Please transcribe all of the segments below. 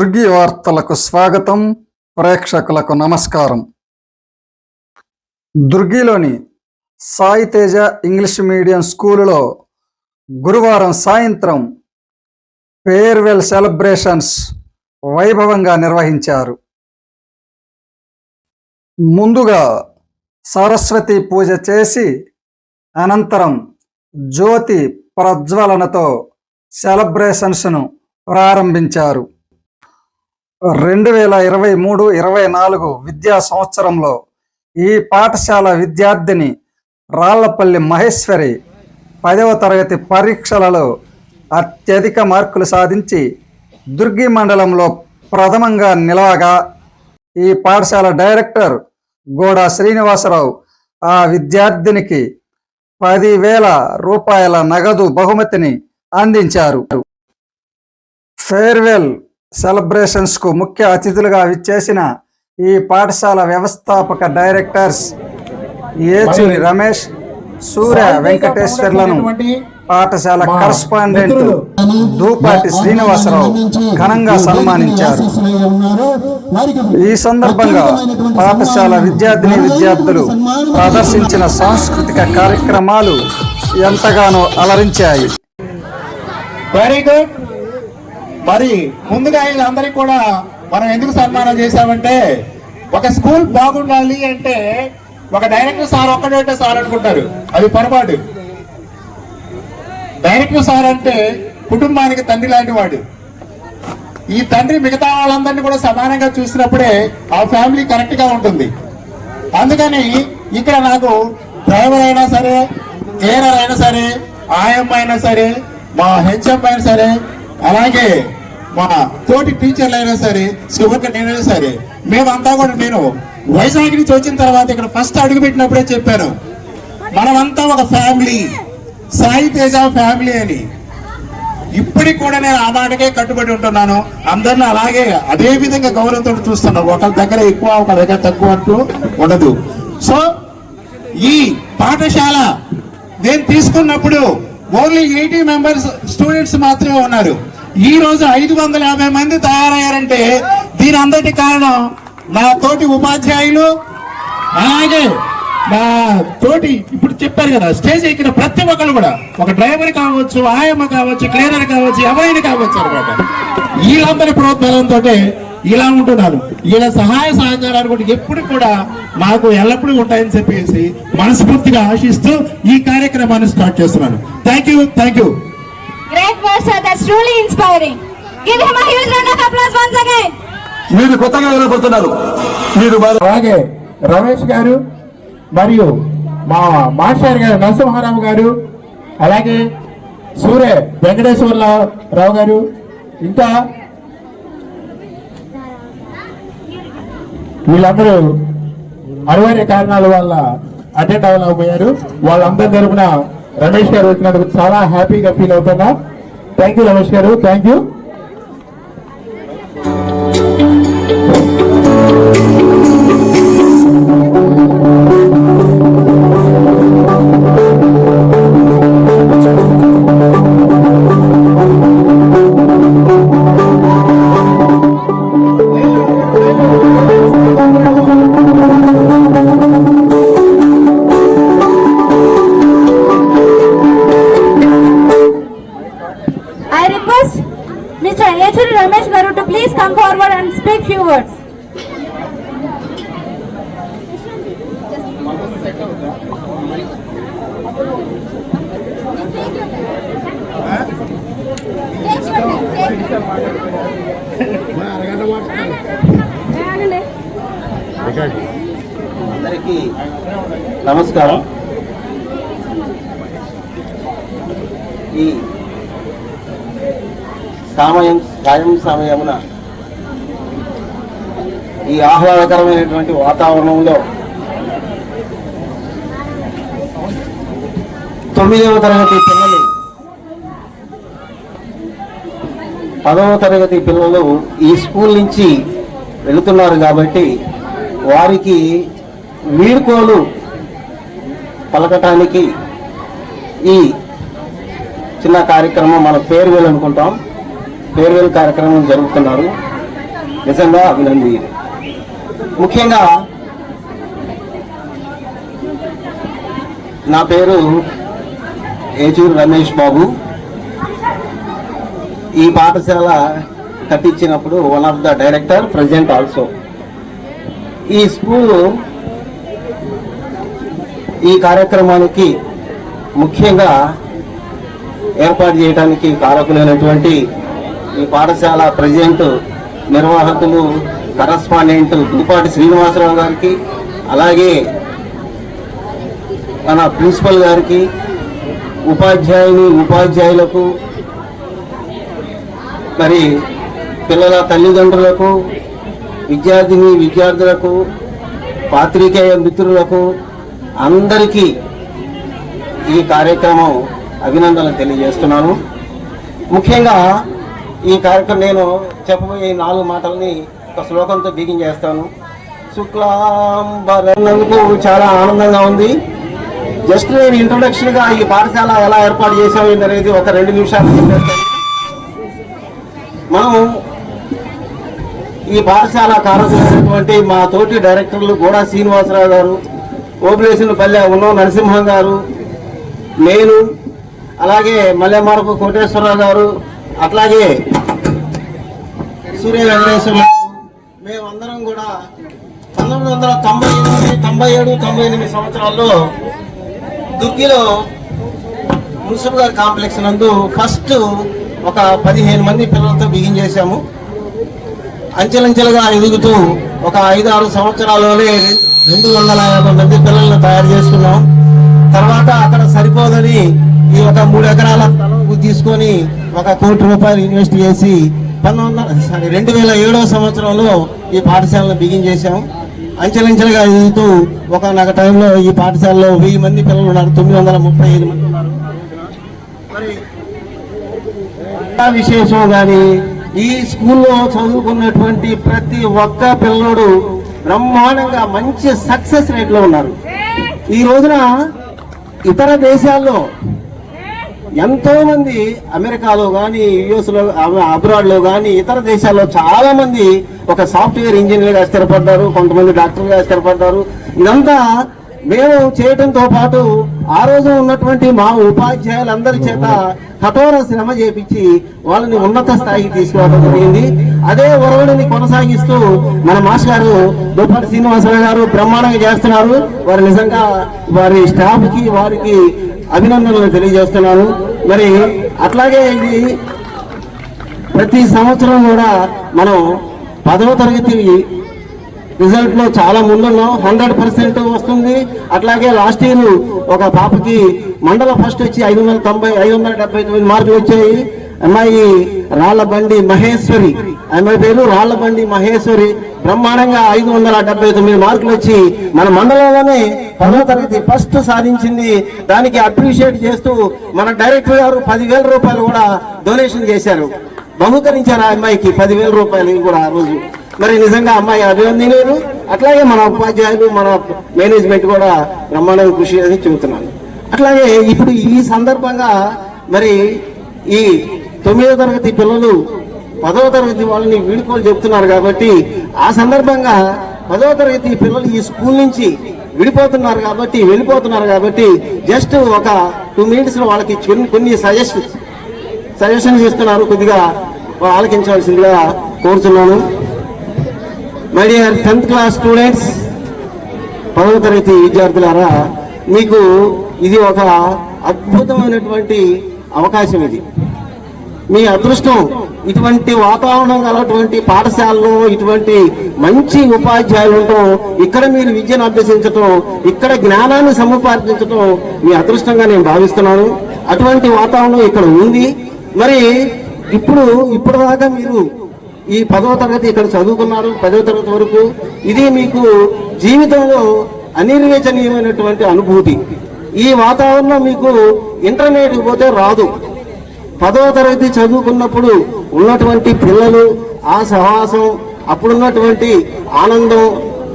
దుర్గి వార్తలకు స్వాగతం. ప్రేక్షకులకు నమస్కారం. దుర్గిలోని సాయి తేజ ఇంగ్లీష్ మీడియం స్కూలులో గురువారం సాయంత్రం ఫేర్వెల్ సెలబ్రేషన్స్ వైభవంగా నిర్వహించారు. ముందుగా సరస్వతి పూజ చేసి అనంతరం జ్యోతి ప్రజ్వలనతో సెలబ్రేషన్స్ను ప్రారంభించారు. 2023-24 విద్యా సంవత్సరంలో ఈ పాఠశాల విద్యార్థిని రాళ్లపల్లి మహేశ్వరి 10వ తరగతి పరీక్షలలో అత్యధిక మార్కులు సాధించి దుర్గి మండలంలో ప్రథమంగా నిలవగా, ఈ పాఠశాల డైరెక్టర్ గోడా శ్రీనివాసరావు ఆ విద్యార్థినికి 10,000 రూపాయల నగదు బహుమతిని అందించారు. ఫేర్వెల్ సెలబ్రేషన్స్కు ముఖ్య అతిథులుగా విచ్చేసిన ఈ పాఠశాల వ్యవస్థాపక డైరెక్టర్స్ ఏచూరి రమేష్, సూర్య వెంకటేశ్వర్లను పాఠశాల కరస్పాండెంట్ దూపాటి శ్రీనివాసరావు ఘనంగా సన్మానించారు. ఈ సందర్భంగా పాఠశాల విద్యార్థులు ప్రదర్శించిన సాంస్కృతిక కార్యక్రమాలు ఎంతగానో అలరించాయి. Very good. మరి ముందుగా వీళ్ళందరికీ కూడా మనం ఎందుకు సన్మానం చేశామంటే, ఒక స్కూల్ బాగుండాలి అంటే ఒక డైరెక్టర్ సార్ ఒక్కడే సార్ అనుకుంటారు, అది పొరపాటు. డైరెక్టర్ సార్ అంటే కుటుంబానికి తండ్రి లాంటి వాడు. ఈ తండ్రి మిగతా వాళ్ళందరినీ కూడా సమానంగా చూసినప్పుడే ఆ ఫ్యామిలీ కరెక్ట్ గా ఉంటుంది. అందుకని ఇక్కడ నాకు డ్రైవర్ అయినా సరే, క్లీనర్ అయినా సరే, ఆయమ్మ అయినా సరే, మా హెచ్ఎం అయినా సరే, అలాగే మా తోటి టీచర్లు అయినా సరే, చివరికి నేనైనా సరే, మేమంతా కూడా, నేను వైజాగ్ నుంచి వచ్చిన తర్వాత ఇక్కడ ఫస్ట్ అడుగు పెట్టినప్పుడే చెప్పాను, మనమంతా ఒక ఫ్యామిలీ, సాయి తేజ ఫ్యామిలీ అని. ఇప్పటికి కూడా నేను ఆ మాటకే కట్టుబడి ఉంటున్నాను. అందరిని అలాగే అదే విధంగా గౌరవంతో చూస్తున్నాను. ఒకరి దగ్గర ఎక్కువ, ఒక దగ్గర తక్కువ అంటూ ఉండదు. సో ఈ పాఠశాల నేను తీసుకున్నప్పుడు ఓన్లీ 80 మెంబర్స్ స్టూడెంట్స్ మాత్రమే ఉన్నారు. ఈ రోజు 550 మంది తయారయ్యారంటే దీని అందరి కారణం నా తోటి ఉపాధ్యాయులు, అలాగే నా తోటి ఇప్పుడు చెప్పారు కదా స్టేజ్ ఎక్కిన ప్రతి ఒక్కరు కూడా, ఒక డ్రైవర్ కావచ్చు, ఆయమ్మ కావచ్చు, క్లీనర్ కావచ్చు, ఎవరైనా కావచ్చు అనమాట. వీళ్ళందరి ప్రోత్సాహంతో ఇలా ఉంటున్నారు. వీళ్ళ సహాయ సహకారాలు కూడా ఎప్పుడు కూడా మాకు ఎల్లప్పుడూ ఉంటాయని చెప్పేసి మనస్ఫూర్తిగా ఆశిస్తూ ఈ కార్యక్రమాన్ని స్టార్ట్ చేస్తున్నాను. Thank you. Great words, sir. That's truly inspiring. Give him a huge round of applause once again. మీరు కొత్తగా ఎవరైపోతున్నారు, మీరు అలాగే రమేష్ గారు మరియు మా మాస్టర్ గారు నరసింహారావు గారు, అలాగే సూర్య వెంకటేశ్వరరావు గారు, ఇంకా వీళ్ళందరూ అనివార్య కారణాల వల్ల అటెండ్ అవ్వలేకపోయారు. వాళ్ళందరి తరపున రమేష్ గారు వచ్చినందుకు చాలా హ్యాపీగా ఫీల్ అవుతున్నా. థ్యాంక్ యూ రమేష్ గారు, thank you. Mr. H.R. Ramesh Garu to please come forward and speak few words. అందరికీ నమస్కారం. ఈ సాయం సమయమున ఈ ఆహ్లాదకరమైనటువంటి వాతావరణంలో 9వ తరగతి పిల్లలు, 10వ తరగతి పిల్లలు ఈ స్కూల్ నుంచి వెళుతున్నారు కాబట్టి వారికి వీడ్కోలు పలకటానికి ఈ చిన్న కార్యక్రమం, మన ఫేర్వెల్ అనుకుంటాం, ఫేర్వెల్ కార్యక్రమం జరుగుతున్నారు. నిజంగా అభినందనీయం. ముఖ్యంగా నా పేరు ఏచూరు రమేష్ బాబు. ఈ పాఠశాల కట్టించినప్పుడు one of the director, president also. ఈ స్కూలు ఈ కార్యక్రమానికి ముఖ్యంగా ఏర్పాటు చేయడానికి కారకులైనటువంటి ఈ పాఠశాల ప్రెసిడెంట్, నిర్వాహకులు, కరస్పాండెంట్ దుపాటి శ్రీనివాసరావు గారికి, అలాగే మన ప్రిన్సిపల్ గారికి, ఉపాధ్యాయులకు, మరి పిల్లల తల్లిదండ్రులకు, విద్యార్థులకు, పాత్రికేయ మిత్రులకు అందరికీ ఈ కార్యక్రమం అభినందనలు తెలియజేస్తున్నాను. ముఖ్యంగా ఈ కార్యక్రమం నేను చెప్పబోయే 4 మాటల్ని ఒక శ్లోకంతో బిగించేస్తాను. శుక్లాంబరనందుకు చాలా ఆనందంగా ఉంది. జస్ట్ నేను ఇంట్రొడక్షన్గా ఈ పాఠశాల ఎలా ఏర్పాటు చేసాము అనేది ఒక 2 నిమిషాలు చెప్పేస్తాను. మనం ఈ పాఠశాల కారకులైనటువంటి మా తోటి డైరెక్టర్లు గోడా శ్రీనివాసరావు గారు, ఓబులేసినపల్లె ఉన్నో నరసింహం గారు, నేను, అలాగే మల్లెమారపు కోటేశ్వరరావు గారు, అట్లాగే సూర్య వెంకటేశ్వర, మేమందరం కూడా 1997 సంవత్సరాల్లో దుర్గిలో మున్సిపల్ గారి కాంప్లెక్స్ నందు ఫస్ట్ ఒక 15 మంది పిల్లలతో బిగించేశాము. అంచెలంచెలుగా ఎదుగుతూ ఒక 5-6 సంవత్సరాల్లోనే 250 మంది పిల్లలను తయారు చేసుకున్నాం. తర్వాత అక్కడ సరిపోదని ఈ ఒక 3 ఎకరాల స్థలం తీసుకొని 1 కోటి రూపాయలు ఇన్వెస్ట్ చేసి 2007 సంవత్సరంలో ఈ పాఠశాలను బిగించేశాం. అంచెలంచెలుగా ఎదుగుతూ ఒక టైంలో ఈ పాఠశాలలో 1000 మంది పిల్లలు ఉన్నారు, 935 మంది ఉన్నారు. మరి విశేషం కానీ ఈ స్కూల్లో చదువుకున్నటువంటి ప్రతి ఒక్క పిల్లడు బ్రహ్మాండంగా మంచి సక్సెస్ రేట్లో ఉన్నారు. ఈ రోజున ఇతర దేశాల్లో ఎంతో మంది, అమెరికాలో కానీ, యుఎస్లో, అబ్రాడ్లో కానీ, ఇతర దేశాల్లో చాలా మంది ఒక సాఫ్ట్వేర్ ఇంజనీర్గా స్థిరపడ్డారు, కొంతమంది డాక్టర్గా స్థిరపడ్డారు. ఇదంతా మేము చేయడంతో పాటు ఆ రోజు ఉన్నటువంటి మా ఉపాధ్యాయులందరి చేత కఠోర శ్రమ చేపించి వాళ్ళని ఉన్నత స్థాయికి తీసుకురావడం జరిగింది. అదే ఒరవడిని కొనసాగిస్తూ మన మాస్టర్ గారు దుపాటి శ్రీనివాసరావు గారు బ్రహ్మాండంగా చేస్తున్నారు. వారు నిజంగా వారి స్టాఫ్కి, వారికి అభినందనలు తెలియజేస్తున్నాను. మరి అట్లాగే ఇది ప్రతి సంవత్సరం కూడా మనం 10వ తరగతి రిజల్ట్ లో చాలా ముందున్నాం, 100% వస్తుంది. అట్లాగే లాస్ట్ ఇయర్ ఒక పాపకి మండల ఫస్ట్ వచ్చి 579 మార్కులు వచ్చాయి. అమ్మాయి రాళ్లబండి మహేశ్వరి, అమ్మాయి పేరు రాళ్లబండి మహేశ్వరి, బ్రహ్మాండంగా 579 మార్కులు వచ్చి మన మండలంలోనే 10వ తరగతి ఫస్ట్ సాధించింది. దానికి అప్రిషియేట్ చేస్తూ మన డైరెక్టర్ గారు 10,000 రూపాయలు కూడా డొనేషన్ చేశారు, బహుకరించారు ఆ అమ్మాయికి 10,000 రూపాయలు కూడా ఆ రోజు. మరి నిజంగా అమ్మాయి అభినందనీయులు. అట్లాగే మన ఉపాధ్యాయులు, మన మేనేజ్మెంట్ కూడా బ్రహ్మాండంగా కృషి చేసి చెబుతున్నాను. అట్లాగే ఇప్పుడు ఈ సందర్భంగా మరి ఈ 9వ తరగతి పిల్లలు 10వ తరగతి వాళ్ళని వీడుకోలు చెప్తున్నారు కాబట్టి ఆ సందర్భంగా 10వ తరగతి పిల్లలు ఈ స్కూల్ నుంచి వెళ్ళిపోతున్నారు కాబట్టి జస్ట్ ఒక 2 minutes లో వాళ్ళకి కొన్ని సజెషన్స్ ఇస్తున్నారు, కొద్దిగా ఆలకించవలసిందిగా కోరుతున్నాను. My dear 10th class students, 10వ తరగతి విద్యార్థులారా, మీకు ఇది ఒక అద్భుతమైనటువంటి అవకాశం. ఇది మీ అదృష్టం. ఇటువంటి వాతావరణం గలటువంటి పాఠశాలలో ఇటువంటి మంచి ఉపాధ్యాయులు ఉండటం, ఇక్కడ మీరు విద్యను అభ్యసించటం, ఇక్కడ జ్ఞానాన్ని సముపార్జించటం మీ అదృష్టంగా నేను భావిస్తున్నాను. అటువంటి వాతావరణం ఇక్కడ ఉంది. మరి ఇప్పటిదాకా మీరు ఈ 10వ తరగతి ఇక్కడ చదువుకున్నారు, 10వ తరగతి వరకు. ఇది మీకు జీవితంలో అనిర్వచనీయమైనటువంటి అనుభూతి. ఈ వాతావరణం మీకు ఇంటర్మీడియట్కి పోతే రాదు. 10వ తరగతి చదువుకున్నప్పుడు ఉన్నటువంటి పిల్లలు, ఆ సహవాసం, అప్పుడున్నటువంటి ఆనందం,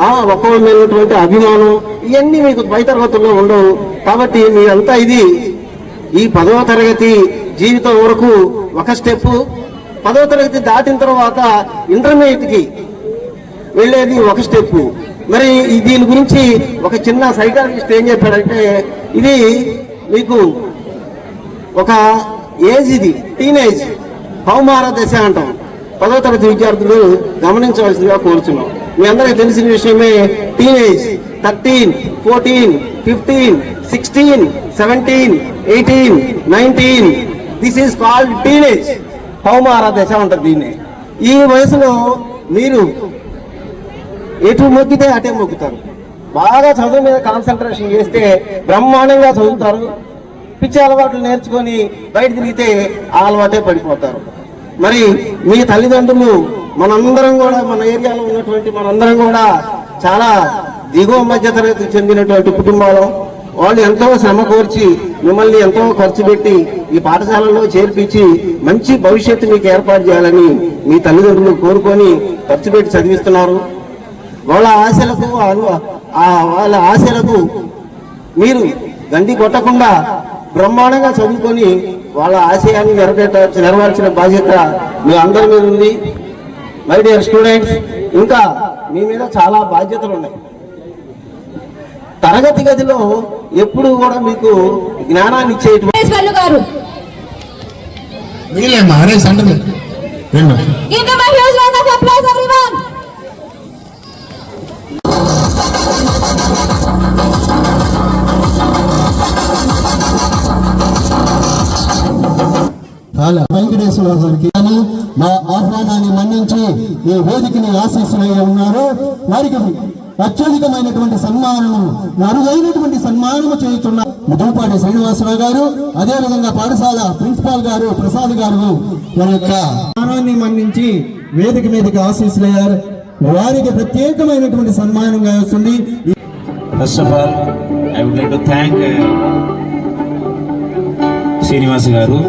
ఆ ఒక్కొక్క మీదటువంటి అభిమానం, ఇవన్నీ మీకు పై తరగతుల్లో ఉండవు. కాబట్టి మీరంతా ఇది ఈ 10వ తరగతి జీవితం వరకు ఒక స్టెప్, 10వ తరగతి దాటిన తర్వాత ఇంటర్మీడియట్కి వెళ్ళేది ఒక స్టెప్. మరి దీని గురించి ఒక చిన్న సైకాలజిస్ట్ ఏం చెప్పాడంటే, ఇది మీకు ఒక ఏజ్, ఇది టీనేజ్ కౌమార దశ అంటాం. 10వ తరగతి విద్యార్థులు గమనించవలసిందిగా కోరుతున్నాం. మీ అందరికీ తెలిసిన విషయమే, teenage 13, 14, 15, 16, 17, 18, 19, this is called teenage. కౌమార దశ ఉంటుంది దీన్ని. ఈ వయసులో మీరు ఎటు మొక్కితే అటే మొక్కుతారు. బాగా చదువు మీద కాన్సన్ట్రేషన్ చేస్తే బ్రహ్మాండంగా చదువుతారు. పిచ్చి అలవాట్లు నేర్చుకొని బయట తిరిగితే ఆ అలవాటే పడిపోతారు. మరి మీ తల్లిదండ్రులు, మనందరం కూడా, మన ఏరియాలో ఉన్నటువంటి మనందరం కూడా చాలా దిగువ మధ్య తరగతికి చెందినటువంటి కుటుంబాలు. వాళ్ళు ఎంతో శ్రమ కోర్చి మిమ్మల్ని ఎంతో ఖర్చు పెట్టి ఈ పాఠశాలలో చేర్పించి మంచి భవిష్యత్తు మీకు ఏర్పాటు చేయాలని మీ తల్లిదండ్రులు కోరుకొని ఖర్చు పెట్టి చదివిస్తున్నారు. వాళ్ళ ఆశలకు మీరు గండి కొట్టకుండా బ్రహ్మాండంగా చదువుకొని వాళ్ళ ఆశయాన్ని నెరవేర్చిన బాధ్యత మీ అందరి మీద ఉంది. మై డియర్ స్టూడెంట్స్, ఇంకా మీ మీద చాలా బాధ్యతలు ఉన్నాయి. తరగతి గదిలో ఎప్పుడు కూడా మీకు జ్ఞానాన్ని ఇచ్చేటువంటి వెంకటేశ్వర గారికి మా ఆహ్వానాన్ని మన్నించి ఈ వేదికని ఆశీస్సులై ఉన్నారు. వారికి అత్యధికమైనటువంటి సన్మానము, అరుదైనటువంటి సన్మానము చేస్తున్న ముదుపాటి శ్రీనివాసరావు గారు, అదేవిధంగా పాఠశాల ప్రిన్సిపాల్ గారు ప్రసాద్ గారు వారి యొక్క సన్మానాన్ని మన్నించి వేదిక మీదకి ఆశీస్సులయ్యారు. వారికి ప్రత్యేకమైనటువంటి సన్మానంగా వస్తుంది. First of all, I would like to thank Srinivas Garu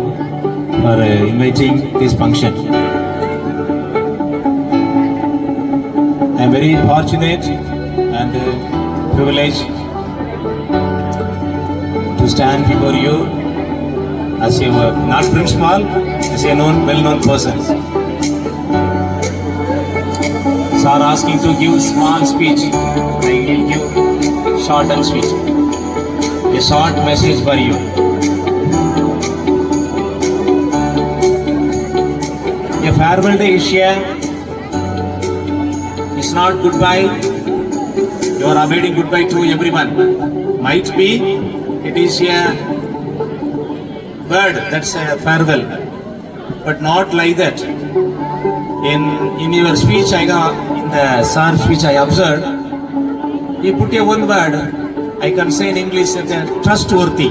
for inviting this function. I am very fortunate and privileged to stand before you as a not principal, as a well-known person. Sir asking to give small speech, I will give short and sweet. A short message for you. A farewell day is here. It's not goodbye. You are bidding goodbye to everyone. Might be it is a word that's a farewell, but not like that. In your speech, in the sir speech, I observed, you put a one word, I can say in English, trustworthy.